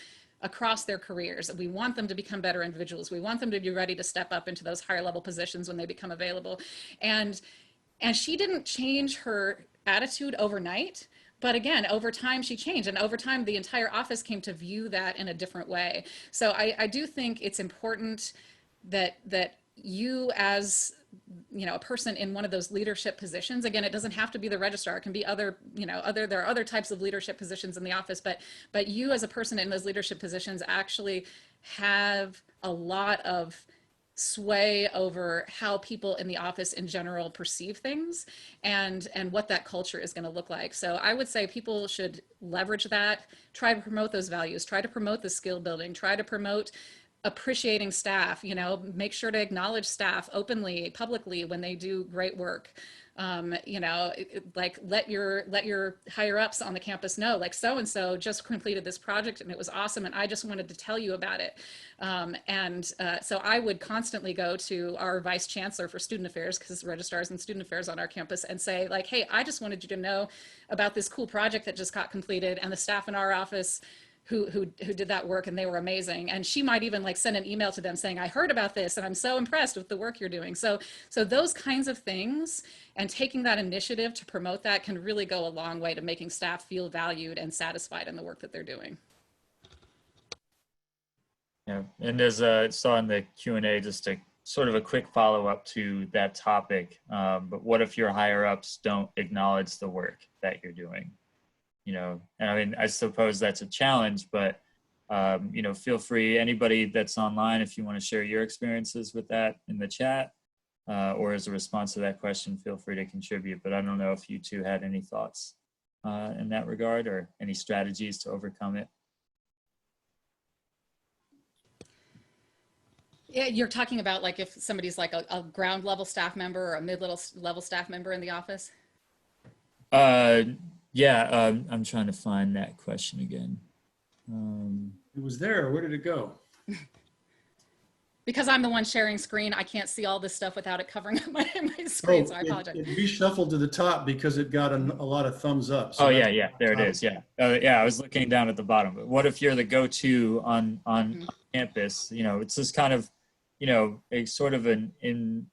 across their careers. We want them to become better individuals. We want them to be ready to step up into those higher level positions when they become available. And she didn't change her attitude overnight. But again, over time she changed, and over time the entire office came to view that in a different way. So I do think it's important that you as a person in one of those leadership positions, again, it doesn't have to be the registrar, it can be other, there are other types of leadership positions in the office, but you as a person in those leadership positions actually have a lot of sway over how people in the office in general perceive things and what that culture is going to look like. So I would say people should leverage that, try to promote those values, try to promote the skill building, try to promote appreciating staff, make sure to acknowledge staff openly, publicly when they do great work. Like let your higher ups on the campus know, like so-and-so just completed this project and it was awesome and I just wanted to tell you about it. So I would constantly go to our vice chancellor for student affairs, because registrars and student affairs on our campus, and say like, hey, I just wanted you to know about this cool project that just got completed, and the staff in our office who did that work, and they were amazing. And she might even like send an email to them saying, I heard about this and I'm so impressed with the work you're doing. So those kinds of things and taking that initiative to promote that can really go a long way to making staff feel valued and satisfied in the work that they're doing. Yeah, and as I saw in the Q&A, just a sort of a quick follow-up to that topic, but what if your higher ups don't acknowledge the work that you're doing? And I mean, I suppose that's a challenge, but, feel free, anybody that's online, if you want to share your experiences with that in the chat, or as a response to that question, feel free to contribute. But I don't know if you two had any thoughts in that regard or any strategies to overcome it. Yeah, you're talking about like if somebody's like a ground level staff member or a mid-level staff member in the office? Yeah, I'm trying to find that question again. It was there. Where did it go? Because I'm the one sharing screen, I can't see all this stuff without it covering up my screen, so I apologize. It reshuffled to the top because it got a lot of thumbs up. So yeah, there it is. Yeah, I was looking down at the bottom. But what if you're the go-to on campus? It's just kind of, a sort of a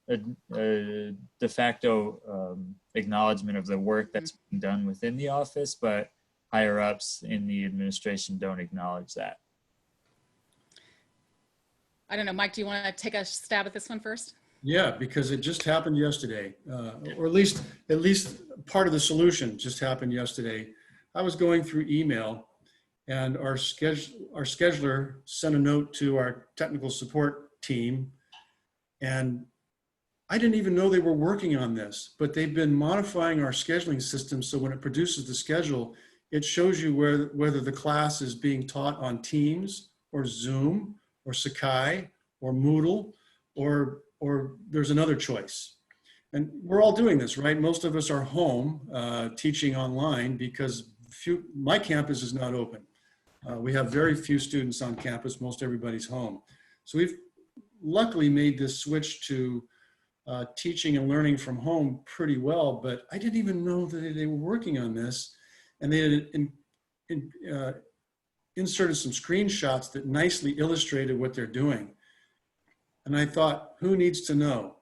de facto acknowledgement of the work that's being done within the office, but higher ups in the administration don't acknowledge that. I don't know, Mike, do you want to take a stab at this one first? Yeah, because it just happened yesterday, or at least part of the solution just happened yesterday. I was going through email, and our scheduler sent a note to our technical support team, and I didn't even know they were working on this, but they've been modifying our scheduling system so when it produces the schedule, it shows you whether the class is being taught on Teams or Zoom or Sakai or Moodle or there's another choice. And we're all doing this, right? Most of us are home teaching online because my campus is not open. We have very few students on campus. Most everybody's home. So we've luckily made this switch to teaching and learning from home pretty well, but I didn't even know that they were working on this. And they had inserted some screenshots that nicely illustrated what they're doing. And I thought, who needs to know?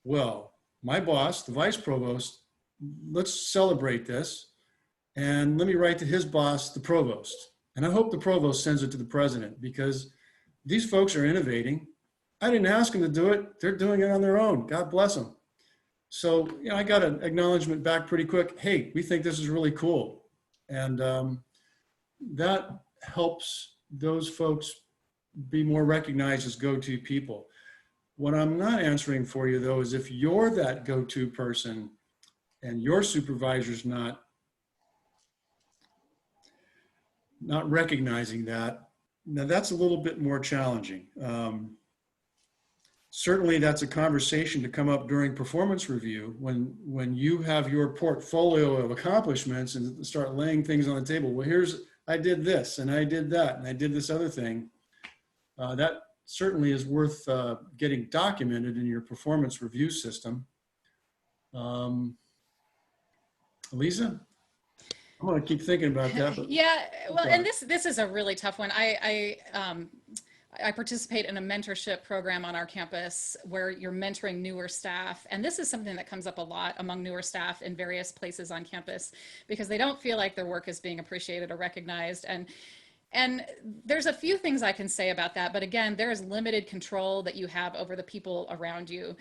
Well, my boss, the vice provost, let's celebrate this. And let me write to his boss, the provost. And I hope the provost sends it to the president because these folks are innovating. I didn't ask them to do it. They're doing it on their own. God bless them. So, I got an acknowledgement back pretty quick. Hey, we think this is really cool. And that helps those folks be more recognized as go-to people. What I'm not answering for you though is if you're that go-to person and your supervisor's not recognizing that, now that's a little bit more challenging. Certainly that's a conversation to come up during performance review when you have your portfolio of accomplishments and start laying things on the table. Well, I did this and I did that and I did this other thing. That certainly is worth getting documented in your performance review system. Lisa? I'm gonna keep thinking about that. But yeah, well, and this is a really tough one. I participate in a mentorship program on our campus where you're mentoring newer staff. And this is something that comes up a lot among newer staff in various places on campus because they don't feel like their work is being appreciated or recognized. And there's a few things I can say about that, but again, there is limited control that you have over the people around you.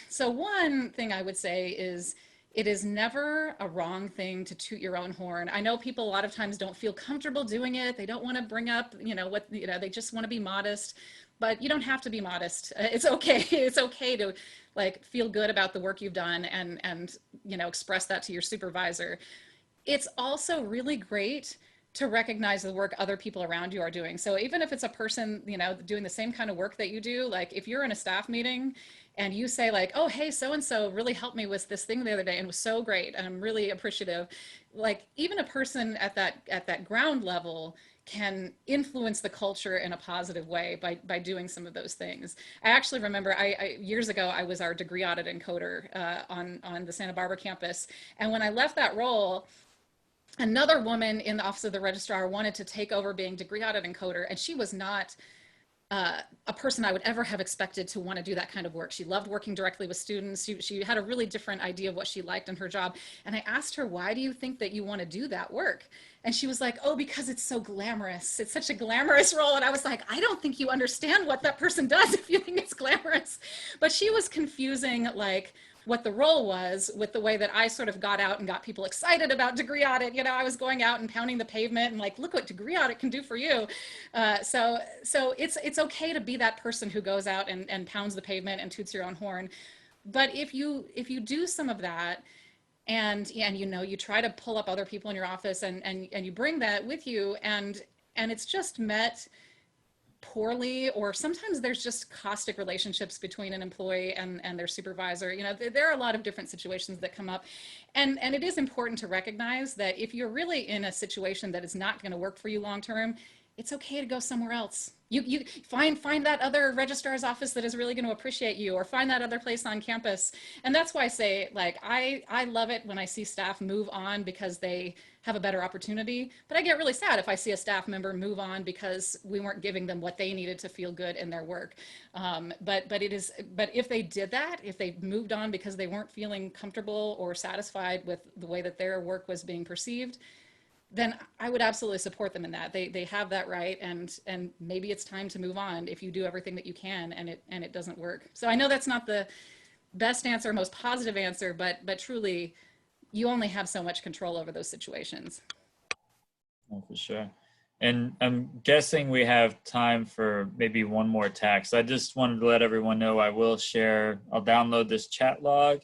So one thing I would say is it is never a wrong thing to toot your own horn. I know people a lot of times don't feel comfortable doing it. They don't want to bring up, they just want to be modest, but you don't have to be modest. It's okay. It's okay to like feel good about the work you've done and express that to your supervisor. It's also really great to recognize the work other people around you are doing. So even if it's a person, doing the same kind of work that you do, like if you're in a staff meeting and you say like, oh, hey, so-and-so really helped me with this thing the other day and it was so great and I'm really appreciative. Like even a person at that ground level can influence the culture in a positive way by doing some of those things. I actually remember years ago, I was our degree audit encoder on the Santa Barbara campus. And when I left that role, another woman in the office of the registrar wanted to take over being degree audit encoder, and she was not a person I would ever have expected to want to do that kind of work. She loved working directly with students. She had a really different idea of what she liked in her job. And I asked her, why do you think that you want to do that work? And she was like, oh, because it's so glamorous. It's such a glamorous role. And I was like, I don't think you understand what that person does if you think it's glamorous. But she was confusing like what the role was with the way that I sort of got out and got people excited about degree audit. I was going out and pounding the pavement and like, look what degree audit can do for you. So it's okay to be that person who goes out and pounds the pavement and toots your own horn. But if you do some of that and you try to pull up other people in your office and you bring that with you and it's just met poorly, or sometimes there's just caustic relationships between an employee and their supervisor. There are a lot of different situations that come up, and it is important to recognize that if you're really in a situation that is not going to work for you long term, it's okay to go somewhere else. You find that other registrar's office that is really going to appreciate you, or find that other place on campus. And that's why I say, like, I love it when I see staff move on because they have a better opportunity. But I get really sad if I see a staff member move on because we weren't giving them what they needed to feel good in their work. But if they did that, if they moved on because they weren't feeling comfortable or satisfied with the way that their work was being perceived, then I would absolutely support them in that. They have that right, and maybe it's time to move on if you do everything that you can and it doesn't work. So I know that's not the best answer, most positive answer, but truly, you only have so much control over those situations. Oh, for sure. And I'm guessing we have time for maybe one more task. I just wanted to let everyone know I'll download this chat log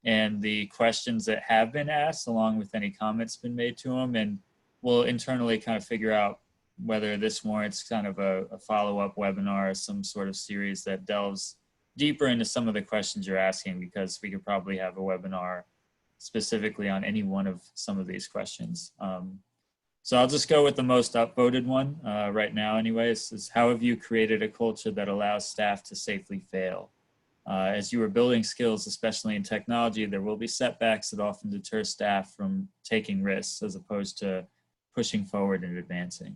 and the questions that have been asked along with any comments been made to them. And we'll internally kind of figure out whether this warrants kind of a follow-up webinar or some sort of series that delves deeper into some of the questions you're asking, because we could probably have a webinar specifically on any one of some of these questions. So I'll just go with the most upvoted one right now anyways, is how have you created a culture that allows staff to safely fail? As you are building skills, especially in technology, there will be setbacks that often deter staff from taking risks as opposed to pushing forward and advancing.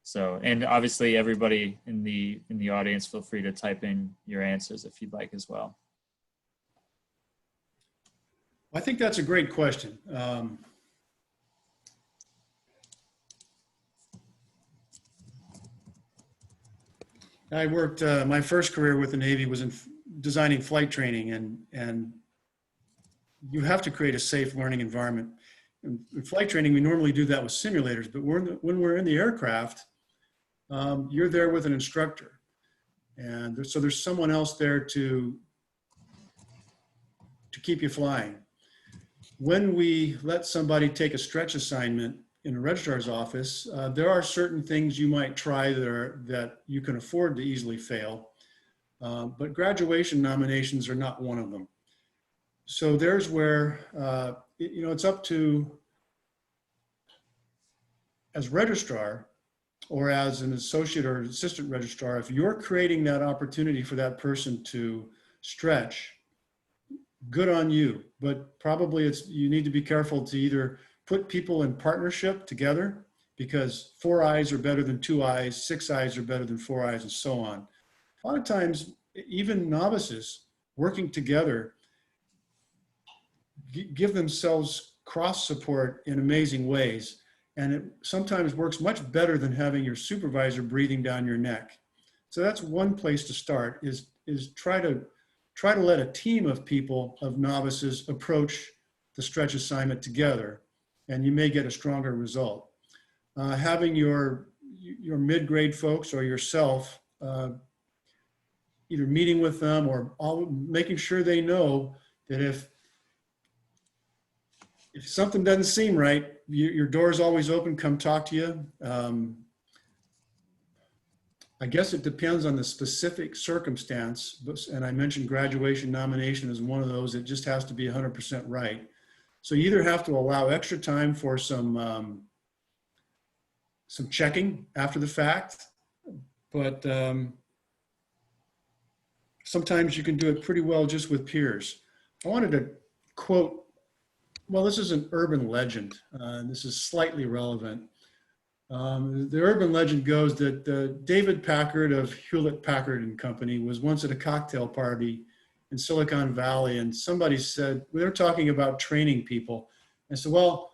So, and obviously everybody in the audience, feel free to type in your answers if you'd like as well. I think that's a great question. I worked, my first career with the Navy was in designing flight training, and you have to create a safe learning environment. In flight training, we normally do that with simulators, but when we're in the aircraft, you're there with an instructor. And so there's someone else there to keep you flying. When we let somebody take a stretch assignment in a registrar's office, there are certain things you might try that you can afford to easily fail, but graduation nominations are not one of them. So there's where, it's up to, as registrar or as an associate or assistant registrar, if you're creating that opportunity for that person to stretch, good on you. But probably you need to be careful to either put people in partnership together, because 4 eyes are better than 2 eyes, 6 eyes are better than 4 eyes, and so on. A lot of times, even novices working together give themselves cross support in amazing ways. And it sometimes works much better than having your supervisor breathing down your neck. So that's one place to start, is try to let a team of people, of novices, approach the stretch assignment together, and you may get a stronger result. Having your mid-grade folks or yourself, either meeting with them or making sure they know that if something doesn't seem right, your door's always open, come talk to you. I guess it depends on the specific circumstance, and I mentioned graduation nomination as one of those. It just has to be 100% right. So you either have to allow extra time for some checking after the fact, but sometimes you can do it pretty well just with peers. I wanted to quote, well, this is an urban legend. This is slightly relevant. The urban legend goes that David Packard of Hewlett-Packard and Company was once at a cocktail party in Silicon Valley, and somebody said, we were talking about training people. And said, well,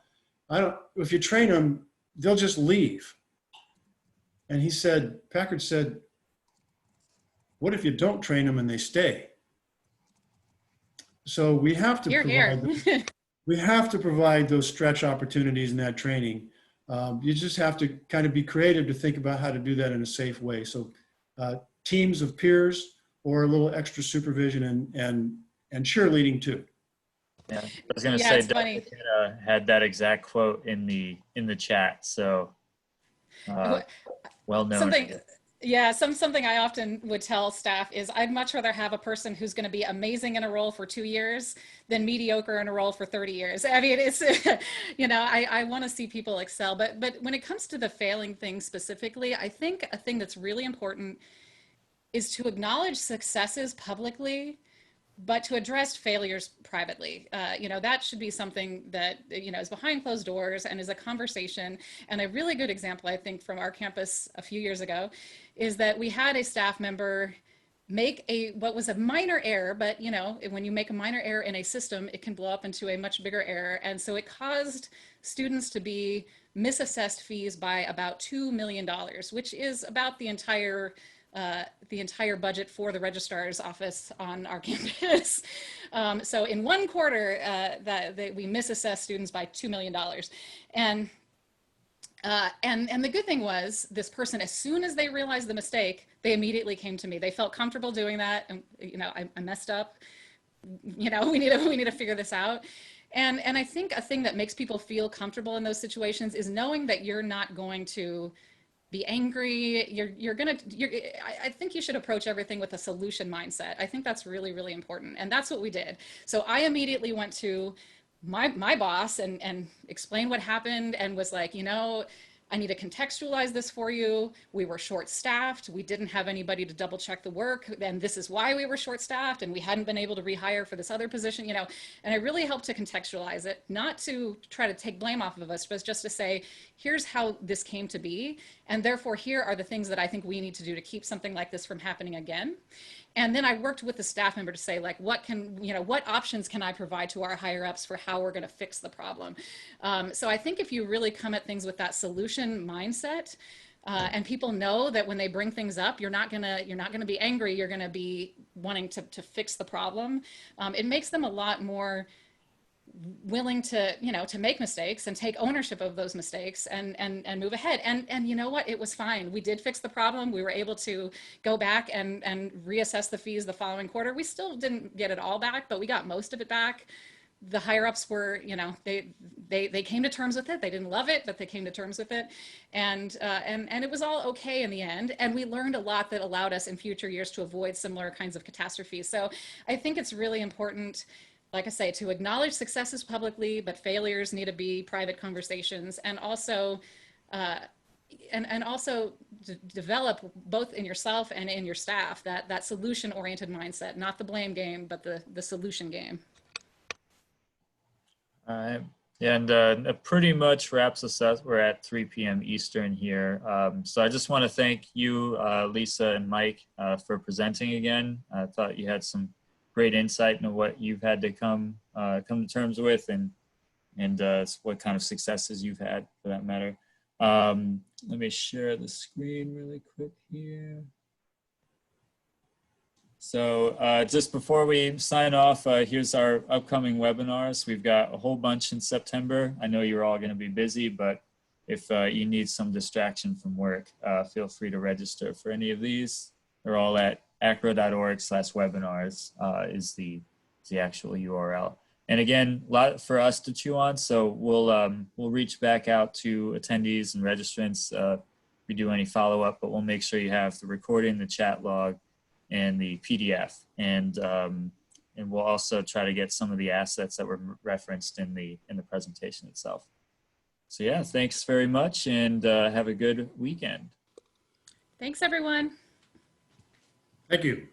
if you train them, they'll just leave. And Packard said, what if you don't train them and they stay? So we have to we have to provide those stretch opportunities in that training. You just have to kind of be creative to think about how to do that in a safe way. So teams of peers or a little extra supervision and cheerleading too. Yeah, I was going to say, Doug had that exact quote in the chat. So well known. Something I often would tell staff is I'd much rather have a person who's going to be amazing in a role for 2 years than mediocre in a role for 30 years. I mean, it's, I want to see people excel, but when it comes to the failing thing specifically, I think a thing that's really important is to acknowledge successes publicly, but to address failures privately. That should be something that, is behind closed doors and is a conversation. And a really good example, I think, from our campus a few years ago is that we had a staff member make what was a minor error, but when you make a minor error in a system, it can blow up into a much bigger error. And so it caused students to be misassessed fees by about $2 million, which is about the entire budget for the registrar's office on our campus. So in one quarter, we misassessed students by $2 million. And the good thing was, this person, as soon as they realized the mistake, they immediately came to me. They felt comfortable doing that. And I messed up. We need to figure this out. And I think a thing that makes people feel comfortable in those situations is knowing that you're not going to be angry. I think you should approach everything with a solution mindset. I think that's really, really important. And that's what we did. So I immediately went to my boss and explained what happened and was like, I need to contextualize this for you. We were short-staffed. We didn't have anybody to double check the work. And this is why we were short-staffed, and we hadn't been able to rehire for this other position, and I really helped to contextualize it, not to try to take blame off of us, but just to say, here's how this came to be. And therefore, here are the things that I think we need to do to keep something like this from happening again. And then I worked with the staff member to say, like, what options can I provide to our higher ups for how we're going to fix the problem? So I think if you really come at things with that solution mindset, and people know that when they bring things up, you're not gonna be angry. You're going to be wanting to fix the problem. It makes them a lot more willing to, to make mistakes and take ownership of those mistakes and move ahead. And you know what? It was fine. We did fix the problem. We were able to go back and reassess the fees the following quarter. We still didn't get it all back, but we got most of it back. The higher ups were, they came to terms with it. They didn't love it, but they came to terms with it. And it was all okay in the end. And we learned a lot that allowed us in future years to avoid similar kinds of catastrophes. So I think it's really important, like I say, to acknowledge successes publicly, but failures need to be private conversations, and also develop both in yourself and in your staff that solution-oriented mindset, not the blame game, but the solution game. All right. Yeah, and it pretty much wraps us up. We're at 3 p.m. Eastern here. So I just want to thank you, Lisa and Mike, for presenting again. I thought you had some great insight into what you've had to come to terms with, and what kind of successes you've had, for that matter. Let me share the screen really quick here. So just before we sign off, here's our upcoming webinars. We've got a whole bunch in September. I know you're all going to be busy, but if you need some distraction from work, feel free to register for any of these. They're all at acro.org/webinars is the actual URL. And again, a lot for us to chew on. So we'll reach back out to attendees and registrants if we do any follow-up, but we'll make sure you have the recording, the chat log, and the PDF. And we'll also try to get some of the assets that were referenced in the presentation itself. So yeah, thanks very much, and have a good weekend. Thanks, everyone. Thank you.